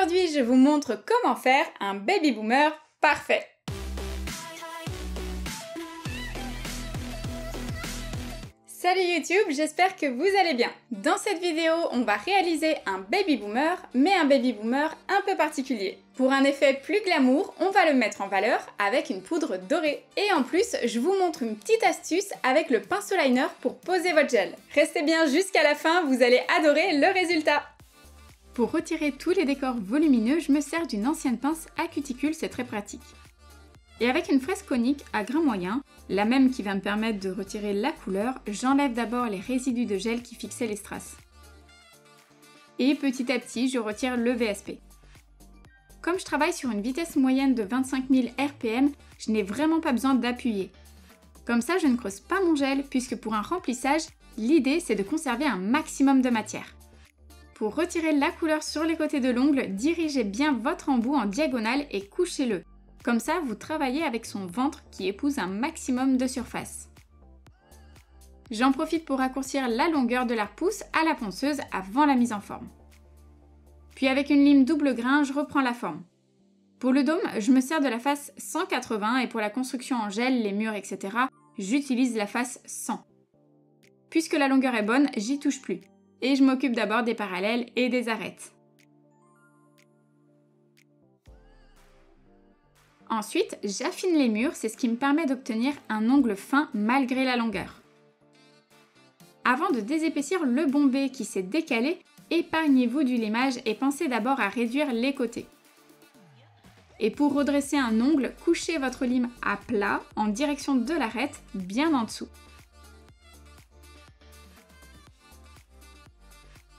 Aujourd'hui, je vous montre comment faire un baby boomer parfait. Salut YouTube, j'espère que vous allez bien. Dans cette vidéo, on va réaliser un baby boomer, mais un baby boomer un peu particulier. Pour un effet plus glamour, on va le mettre en valeur avec une poudre dorée. Et en plus, je vous montre une petite astuce avec le pinceau liner pour poser votre gel. Restez bien jusqu'à la fin, vous allez adorer le résultat. Pour retirer tous les décors volumineux, je me sers d'une ancienne pince à cuticule, c'est très pratique. Et avec une fraise conique à grain moyen, la même qui va me permettre de retirer la couleur, j'enlève d'abord les résidus de gel qui fixaient les strass. Et petit à petit, je retire le VSP. Comme je travaille sur une vitesse moyenne de 25 000 RPM, je n'ai vraiment pas besoin d'appuyer. Comme ça, je ne creuse pas mon gel, puisque pour un remplissage, l'idée c'est de conserver un maximum de matière. Pour retirer la couleur sur les côtés de l'ongle, dirigez bien votre embout en diagonale et couchez-le. Comme ça, vous travaillez avec son ventre qui épouse un maximum de surface. J'en profite pour raccourcir la longueur de la repousse à la ponceuse avant la mise en forme. Puis avec une lime double grain, je reprends la forme. Pour le dôme, je me sers de la face 180 et pour la construction en gel, les murs, etc., j'utilise la face 100. Puisque la longueur est bonne, j'y touche plus. Et je m'occupe d'abord des parallèles et des arêtes. Ensuite, j'affine les murs, c'est ce qui me permet d'obtenir un ongle fin malgré la longueur. Avant de désépaissir le bombé qui s'est décalé, épargnez-vous du limage et pensez d'abord à réduire les côtés. Et pour redresser un ongle, couchez votre lime à plat en direction de l'arête, bien en dessous.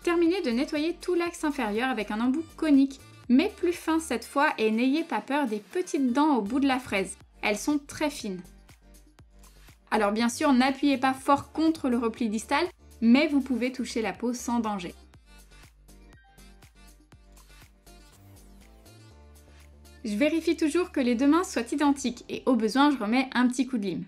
Terminez de nettoyer tout l'axe inférieur avec un embout conique, mais plus fin cette fois et n'ayez pas peur des petites dents au bout de la fraise. Elles sont très fines. Alors bien sûr, n'appuyez pas fort contre le repli distal, mais vous pouvez toucher la peau sans danger. Je vérifie toujours que les deux mains soient identiques et au besoin, je remets un petit coup de lime.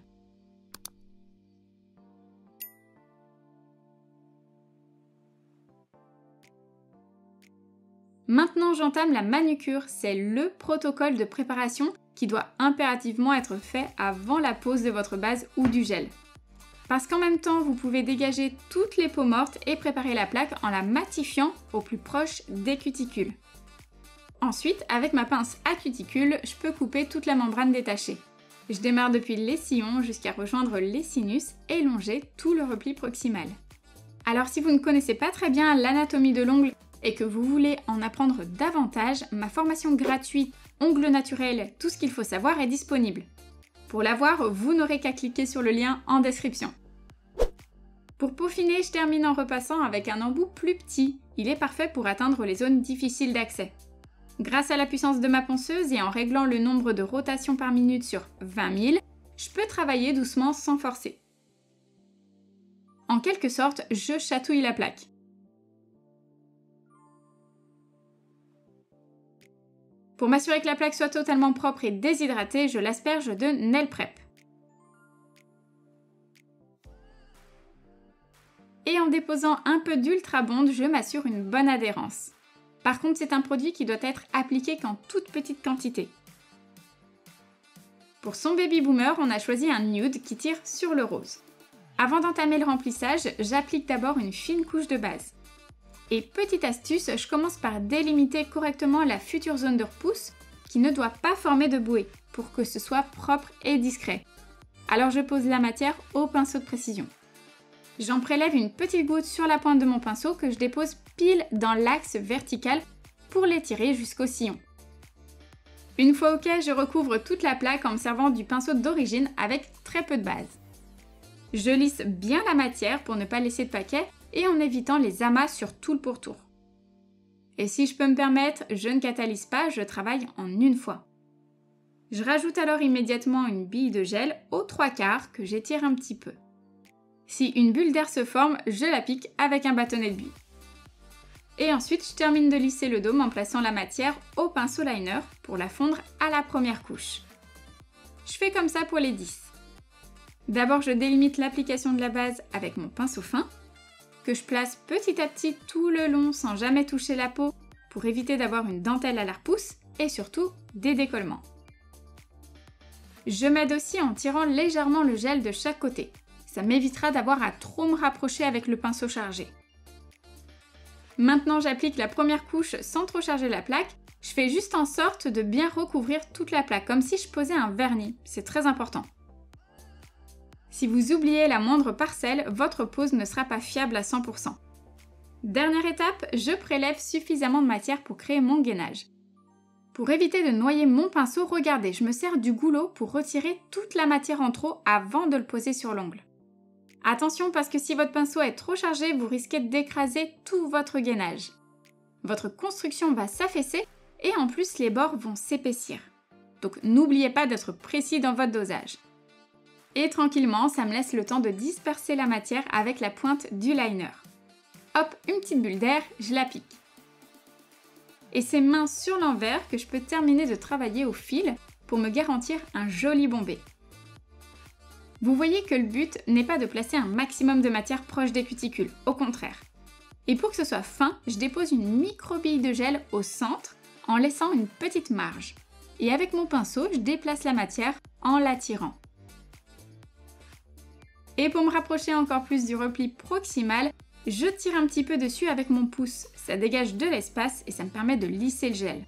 Maintenant, j'entame la manucure, c'est le protocole de préparation qui doit impérativement être fait avant la pose de votre base ou du gel. Parce qu'en même temps, vous pouvez dégager toutes les peaux mortes et préparer la plaque en la matifiant au plus proche des cuticules. Ensuite, avec ma pince à cuticule, je peux couper toute la membrane détachée. Je démarre depuis les sillons jusqu'à rejoindre les sinus et longer tout le repli proximal. Alors si vous ne connaissez pas très bien l'anatomie de l'ongle, et que vous voulez en apprendre davantage, ma formation gratuite Ongles naturels, tout ce qu'il faut savoir est disponible. Pour l'avoir, vous n'aurez qu'à cliquer sur le lien en description. Pour peaufiner, je termine en repassant avec un embout plus petit. Il est parfait pour atteindre les zones difficiles d'accès. Grâce à la puissance de ma ponceuse et en réglant le nombre de rotations par minute sur 20 000, je peux travailler doucement sans forcer. En quelque sorte, je chatouille la plaque. Pour m'assurer que la plaque soit totalement propre et déshydratée, je l'asperge de Nail Prep. Et en déposant un peu d'Ultra Bond, je m'assure une bonne adhérence. Par contre, c'est un produit qui doit être appliqué qu'en toute petite quantité. Pour son baby boomer, on a choisi un nude qui tire sur le rose. Avant d'entamer le remplissage, j'applique d'abord une fine couche de base. Et petite astuce, je commence par délimiter correctement la future zone de repousse qui ne doit pas former de bouée pour que ce soit propre et discret. Alors je pose la matière au pinceau de précision. J'en prélève une petite goutte sur la pointe de mon pinceau que je dépose pile dans l'axe vertical pour l'étirer jusqu'au sillon. Une fois ok, je recouvre toute la plaque en me servant du pinceau d'origine avec très peu de base. Je lisse bien la matière pour ne pas laisser de paquets et en évitant les amas sur tout le pourtour. Et si je peux me permettre, je ne catalyse pas, je travaille en une fois. Je rajoute alors immédiatement une bille de gel aux 3/4 que j'étire un petit peu. Si une bulle d'air se forme, je la pique avec un bâtonnet de buis. Et ensuite, je termine de lisser le dôme en plaçant la matière au pinceau liner pour la fondre à la première couche. Je fais comme ça pour les 10. D'abord, je délimite l'application de la base avec mon pinceau fin, que je place petit à petit tout le long sans jamais toucher la peau pour éviter d'avoir une dentelle à la repousse et surtout des décollements. Je m'aide aussi en tirant légèrement le gel de chaque côté. Ça m'évitera d'avoir à trop me rapprocher avec le pinceau chargé. Maintenant, j'applique la première couche sans trop charger la plaque. Je fais juste en sorte de bien recouvrir toute la plaque, comme si je posais un vernis. C'est très important. Si vous oubliez la moindre parcelle, votre pose ne sera pas fiable à 100%. Dernière étape, je prélève suffisamment de matière pour créer mon gainage. Pour éviter de noyer mon pinceau, regardez, je me sers du goulot pour retirer toute la matière en trop avant de le poser sur l'ongle. Attention parce que si votre pinceau est trop chargé, vous risquez d'écraser tout votre gainage. Votre construction va s'affaisser et en plus les bords vont s'épaissir. Donc n'oubliez pas d'être précis dans votre dosage. Et tranquillement, ça me laisse le temps de disperser la matière avec la pointe du liner. Hop, une petite bulle d'air, je la pique. Et c'est main sur l'envers que je peux terminer de travailler au fil pour me garantir un joli bombé. Vous voyez que le but n'est pas de placer un maximum de matière proche des cuticules, au contraire. Et pour que ce soit fin, je dépose une micro-bille de gel au centre en laissant une petite marge. Et avec mon pinceau, je déplace la matière en la tirant. Et pour me rapprocher encore plus du repli proximal, je tire un petit peu dessus avec mon pouce. Ça dégage de l'espace et ça me permet de lisser le gel.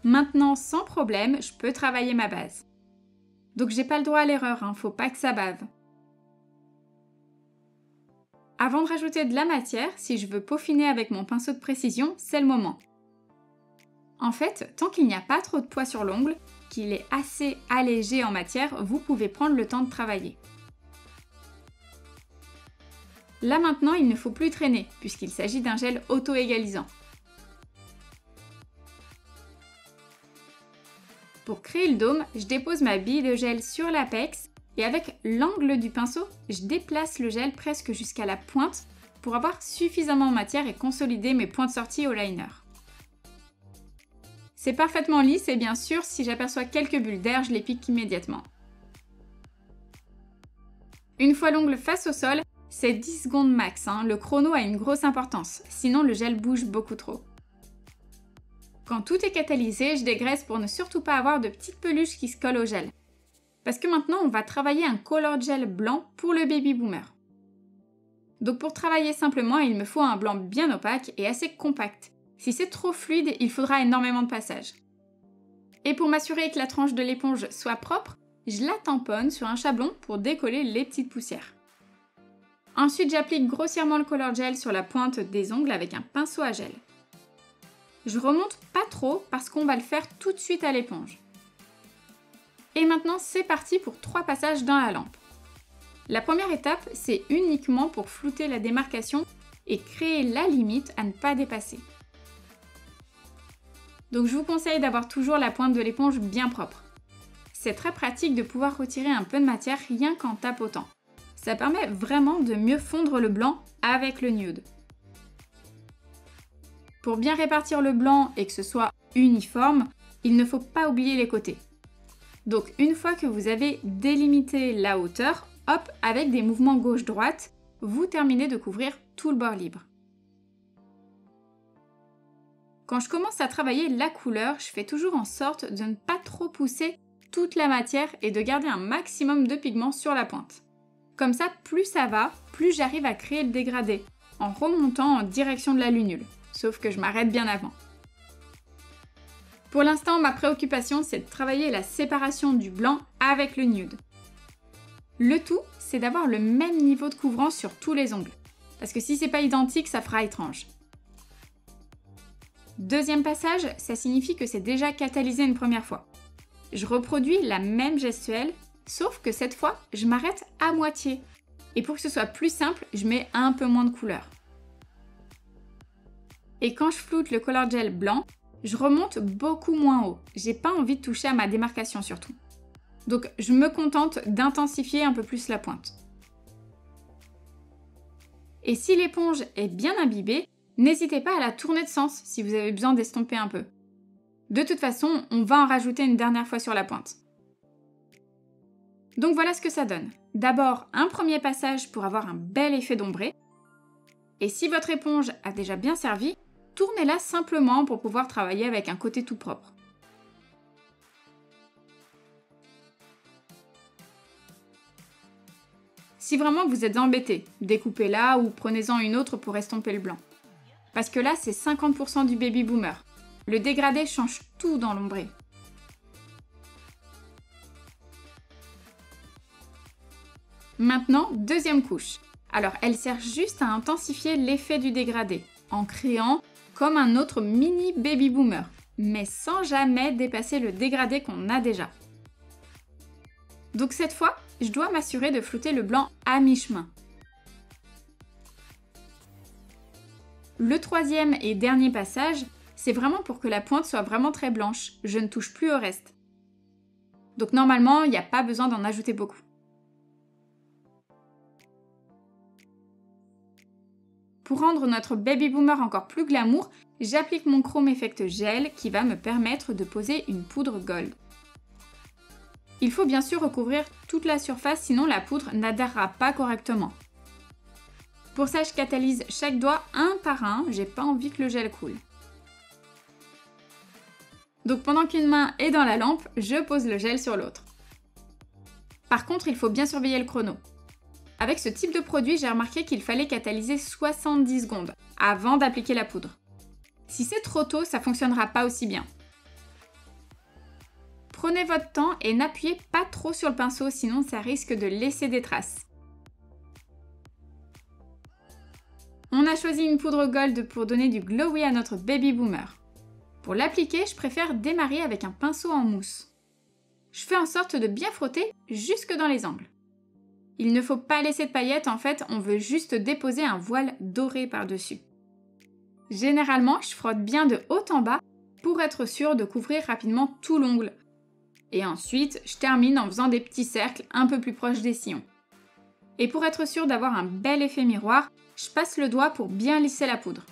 Maintenant, sans problème, je peux travailler ma base. Donc j'ai pas le droit à l'erreur, faut pas que ça bave. Avant de rajouter de la matière, si je veux peaufiner avec mon pinceau de précision, c'est le moment. En fait, tant qu'il n'y a pas trop de poids sur l'ongle, qu'il est assez allégé en matière, vous pouvez prendre le temps de travailler. Là maintenant, il ne faut plus traîner, puisqu'il s'agit d'un gel auto-égalisant. Pour créer le dôme, je dépose ma bille de gel sur l'apex et avec l'angle du pinceau, je déplace le gel presque jusqu'à la pointe pour avoir suffisamment de matière et consolider mes points de sortie au liner. C'est parfaitement lisse et bien sûr, si j'aperçois quelques bulles d'air, je les pique immédiatement. Une fois l'ongle face au sol, c'est 10 secondes max, le chrono a une grosse importance, sinon le gel bouge beaucoup trop. Quand tout est catalysé, je dégraisse pour ne surtout pas avoir de petites peluches qui se collent au gel. Parce que maintenant, on va travailler un color gel blanc pour le baby boomer. Donc pour travailler simplement, il me faut un blanc bien opaque et assez compact. Si c'est trop fluide, il faudra énormément de passage. Et pour m'assurer que la tranche de l'éponge soit propre, je la tamponne sur un chablon pour décoller les petites poussières. Ensuite, j'applique grossièrement le color gel sur la pointe des ongles avec un pinceau à gel. Je remonte pas trop parce qu'on va le faire tout de suite à l'éponge. Et maintenant, c'est parti pour 3 passages dans la lampe. La première étape, c'est uniquement pour flouter la démarcation et créer la limite à ne pas dépasser. Donc je vous conseille d'avoir toujours la pointe de l'éponge bien propre. C'est très pratique de pouvoir retirer un peu de matière rien qu'en tapotant. Ça permet vraiment de mieux fondre le blanc avec le nude. Pour bien répartir le blanc et que ce soit uniforme, il ne faut pas oublier les côtés. Donc une fois que vous avez délimité la hauteur, hop, avec des mouvements gauche-droite, vous terminez de couvrir tout le bord libre. Quand je commence à travailler la couleur, je fais toujours en sorte de ne pas trop pousser toute la matière et de garder un maximum de pigment sur la pointe. Comme ça, plus ça va, plus j'arrive à créer le dégradé, en remontant en direction de la lunule. Sauf que je m'arrête bien avant. Pour l'instant, ma préoccupation, c'est de travailler la séparation du blanc avec le nude. Le tout, c'est d'avoir le même niveau de couvrance sur tous les ongles. Parce que si c'est pas identique, ça fera étrange. Deuxième passage, ça signifie que c'est déjà catalysé une première fois. Je reproduis la même gestuelle, sauf que cette fois, je m'arrête à moitié. Et pour que ce soit plus simple, je mets un peu moins de couleur. Et quand je floute le color gel blanc, je remonte beaucoup moins haut. J'ai pas envie de toucher à ma démarcation surtout. Donc je me contente d'intensifier un peu plus la pointe. Et si l'éponge est bien imbibée, n'hésitez pas à la tourner de sens si vous avez besoin d'estomper un peu. De toute façon, on va en rajouter une dernière fois sur la pointe. Donc voilà ce que ça donne. D'abord, un premier passage pour avoir un bel effet d'ombré. Et si votre éponge a déjà bien servi, tournez-la simplement pour pouvoir travailler avec un côté tout propre. Si vraiment vous êtes embêté, découpez-la ou prenez-en une autre pour estomper le blanc. Parce que là, c'est 50% du baby boomer. Le dégradé change tout dans l'ombré. Maintenant, deuxième couche. Alors, elle sert juste à intensifier l'effet du dégradé, en créant comme un autre mini baby boomer, mais sans jamais dépasser le dégradé qu'on a déjà. Donc cette fois, je dois m'assurer de flouter le blanc à mi-chemin. Le troisième et dernier passage, c'est vraiment pour que la pointe soit vraiment très blanche. Je ne touche plus au reste. Donc normalement, il n'y a pas besoin d'en ajouter beaucoup. Pour rendre notre baby boomer encore plus glamour, j'applique mon Chrome Effect Gel qui va me permettre de poser une poudre gold. Il faut bien sûr recouvrir toute la surface, sinon la poudre n'adhérera pas correctement. Pour ça, je catalyse chaque doigt un par un, j'ai pas envie que le gel coule. Donc pendant qu'une main est dans la lampe, je pose le gel sur l'autre. Par contre, il faut bien surveiller le chrono. Avec ce type de produit, j'ai remarqué qu'il fallait catalyser 70 secondes avant d'appliquer la poudre. Si c'est trop tôt, ça ne fonctionnera pas aussi bien. Prenez votre temps et n'appuyez pas trop sur le pinceau, sinon ça risque de laisser des traces. On a choisi une poudre gold pour donner du glowy à notre baby boomer. Pour l'appliquer, je préfère démarrer avec un pinceau en mousse. Je fais en sorte de bien frotter jusque dans les angles. Il ne faut pas laisser de paillettes, en fait, on veut juste déposer un voile doré par-dessus. Généralement, je frotte bien de haut en bas pour être sûr de couvrir rapidement tout l'ongle. Et ensuite, je termine en faisant des petits cercles un peu plus proches des sillons. Et pour être sûr d'avoir un bel effet miroir, je passe le doigt pour bien lisser la poudre.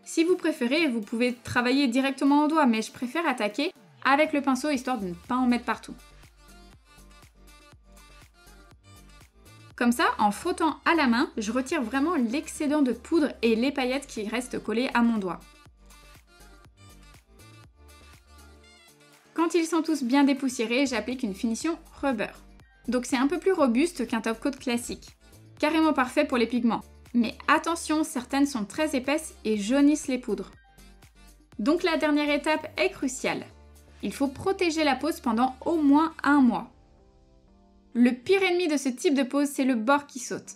Si vous préférez, vous pouvez travailler directement au doigt, mais je préfère attaquer avec le pinceau histoire de ne pas en mettre partout. Comme ça, en frottant à la main, je retire vraiment l'excédent de poudre et les paillettes qui restent collées à mon doigt. Quand ils sont tous bien dépoussiérés, j'applique une finition rubber. Donc c'est un peu plus robuste qu'un top coat classique. Carrément parfait pour les pigments. Mais attention, certaines sont très épaisses et jaunissent les poudres. Donc la dernière étape est cruciale. Il faut protéger la pose pendant au moins un mois. Le pire ennemi de ce type de pose, c'est le bord qui saute.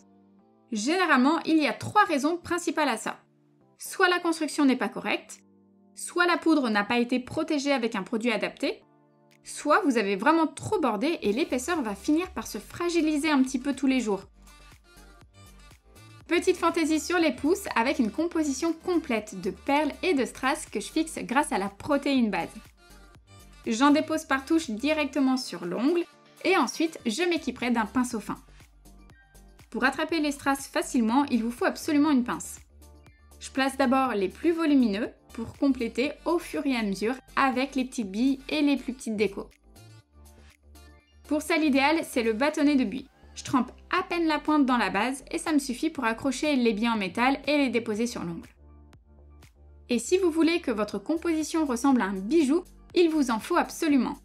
Généralement, il y a 3 raisons principales à ça. Soit la construction n'est pas correcte, soit la poudre n'a pas été protégée avec un produit adapté, soit vous avez vraiment trop bordé et l'épaisseur va finir par se fragiliser un petit peu tous les jours. Petite fantaisie sur les pouces avec une composition complète de perles et de strass que je fixe grâce à la protéine base. J'en dépose par touche directement sur l'ongle et ensuite je m'équiperai d'un pinceau fin. Pour attraper les strass facilement, il vous faut absolument une pince. Je place d'abord les plus volumineux pour compléter au fur et à mesure avec les petites billes et les plus petites décos. Pour ça, l'idéal, c'est le bâtonnet de buis. Je trempe à peine la pointe dans la base et ça me suffit pour accrocher les billes en métal et les déposer sur l'ongle. Et si vous voulez que votre composition ressemble à un bijou, il vous en faut absolument.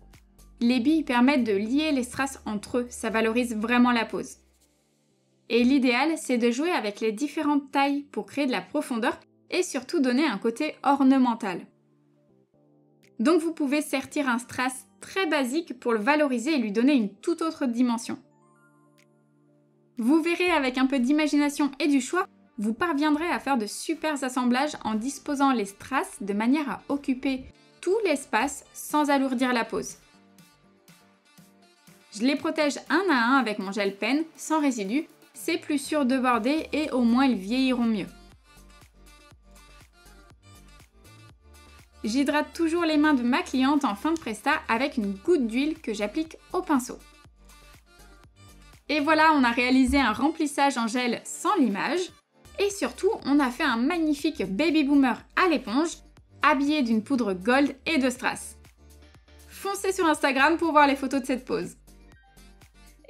Les billes permettent de lier les strass entre eux, ça valorise vraiment la pose. Et l'idéal, c'est de jouer avec les différentes tailles pour créer de la profondeur et surtout donner un côté ornemental. Donc vous pouvez sertir un strass très basique pour le valoriser et lui donner une toute autre dimension. Vous verrez, avec un peu d'imagination et du choix, vous parviendrez à faire de super assemblages en disposant les strass de manière à occuper tout l'espace sans alourdir la pose. Je les protège un à un avec mon gel pen, sans résidus, c'est plus sûr de border et au moins ils vieilliront mieux. J'hydrate toujours les mains de ma cliente en fin de presta avec une goutte d'huile que j'applique au pinceau. Et voilà, on a réalisé un remplissage en gel sans limage. Et surtout, on a fait un magnifique baby boomer à l'éponge, habillé d'une poudre gold et de strass. Foncez sur Instagram pour voir les photos de cette pose.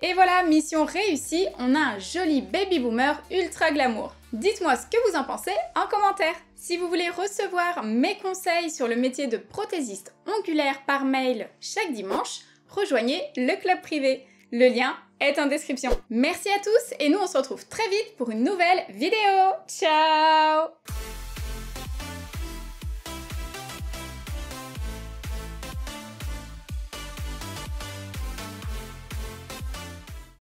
Et voilà, mission réussie, on a un joli baby boomer ultra glamour. Dites-moi ce que vous en pensez en commentaire. Si vous voulez recevoir mes conseils sur le métier de prothésiste ongulaire par mail chaque dimanche, rejoignez le club privé. Le lien est en description. Merci à tous et nous on se retrouve très vite pour une nouvelle vidéo. Ciao!